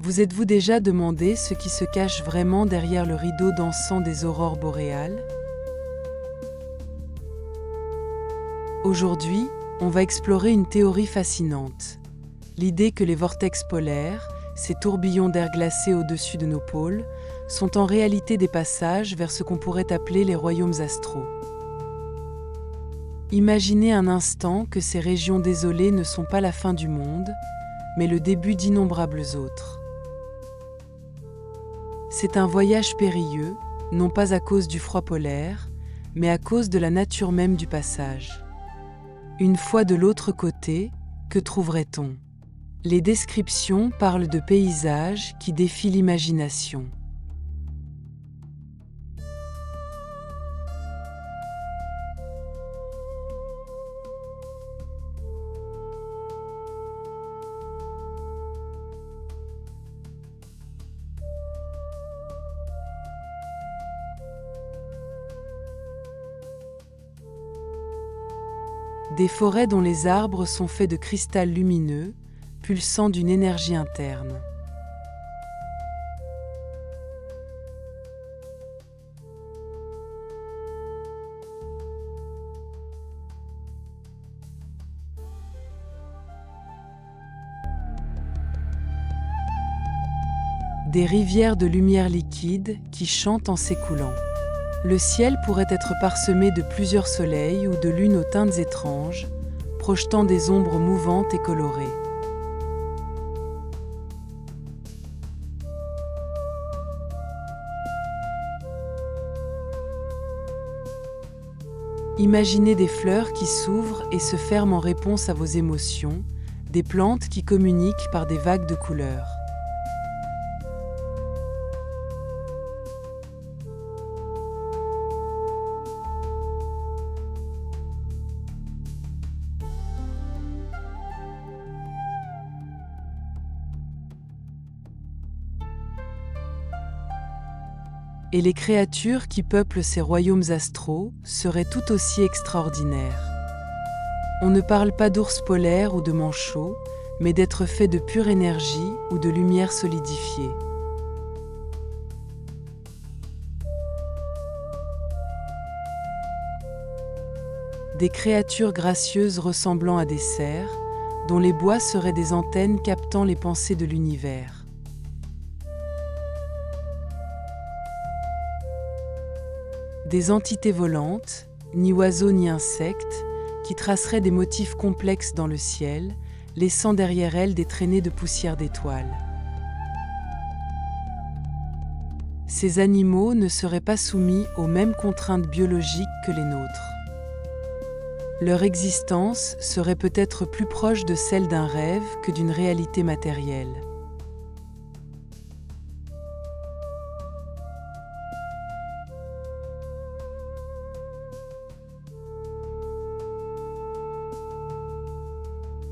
Vous êtes-vous déjà demandé ce qui se cache vraiment derrière le rideau dansant des aurores boréales? Aujourd'hui, on va explorer une théorie fascinante. L'idée que les vortex polaires, ces tourbillons d'air glacé au-dessus de nos pôles, sont en réalité des passages vers ce qu'on pourrait appeler les royaumes astraux. Imaginez un instant que ces régions désolées ne sont pas la fin du monde, mais le début d'innombrables autres. C'est un voyage périlleux, non pas à cause du froid polaire, mais à cause de la nature même du passage. Une fois de l'autre côté, que trouverait-on? Les descriptions parlent de paysages qui défient l'imagination. Des forêts dont les arbres sont faits de cristal lumineux, pulsant d'une énergie interne. Des rivières de lumière liquide qui chantent en s'écoulant. Le ciel pourrait être parsemé de plusieurs soleils ou de lunes aux teintes étranges, projetant des ombres mouvantes et colorées. Imaginez des fleurs qui s'ouvrent et se ferment en réponse à vos émotions, des plantes qui communiquent par des vagues de couleurs. Et les créatures qui peuplent ces royaumes astraux seraient tout aussi extraordinaires. On ne parle pas d'ours polaires ou de manchots, mais d'êtres faits de pure énergie ou de lumière solidifiée. Des créatures gracieuses ressemblant à des cerfs, dont les bois seraient des antennes captant les pensées de l'univers. Des entités volantes, ni oiseaux ni insectes, qui traceraient des motifs complexes dans le ciel, laissant derrière elles des traînées de poussière d'étoiles. Ces animaux ne seraient pas soumis aux mêmes contraintes biologiques que les nôtres. Leur existence serait peut-être plus proche de celle d'un rêve que d'une réalité matérielle.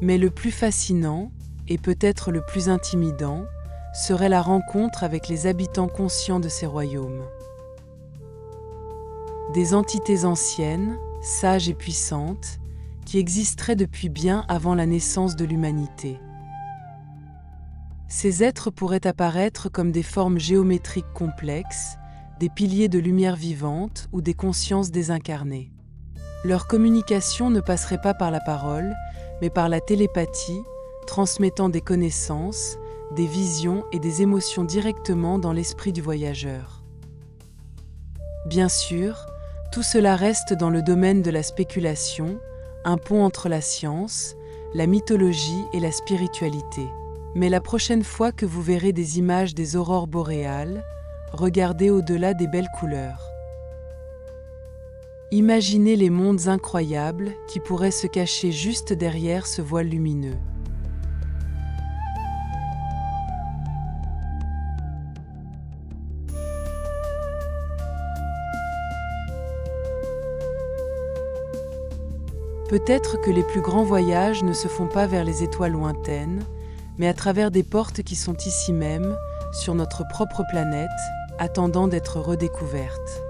Mais le plus fascinant, et peut-être le plus intimidant, serait la rencontre avec les habitants conscients de ces royaumes. Des entités anciennes, sages et puissantes, qui existeraient depuis bien avant la naissance de l'humanité. Ces êtres pourraient apparaître comme des formes géométriques complexes, des piliers de lumière vivante ou des consciences désincarnées. Leur communication ne passerait pas par la parole, mais par la télépathie, transmettant des connaissances, des visions et des émotions directement dans l'esprit du voyageur. Bien sûr, tout cela reste dans le domaine de la spéculation, un pont entre la science, la mythologie et la spiritualité. Mais la prochaine fois que vous verrez des images des aurores boréales, regardez au-delà des belles couleurs. Imaginez les mondes incroyables qui pourraient se cacher juste derrière ce voile lumineux. Peut-être que les plus grands voyages ne se font pas vers les étoiles lointaines, mais à travers des portes qui sont ici même, sur notre propre planète, attendant d'être redécouvertes.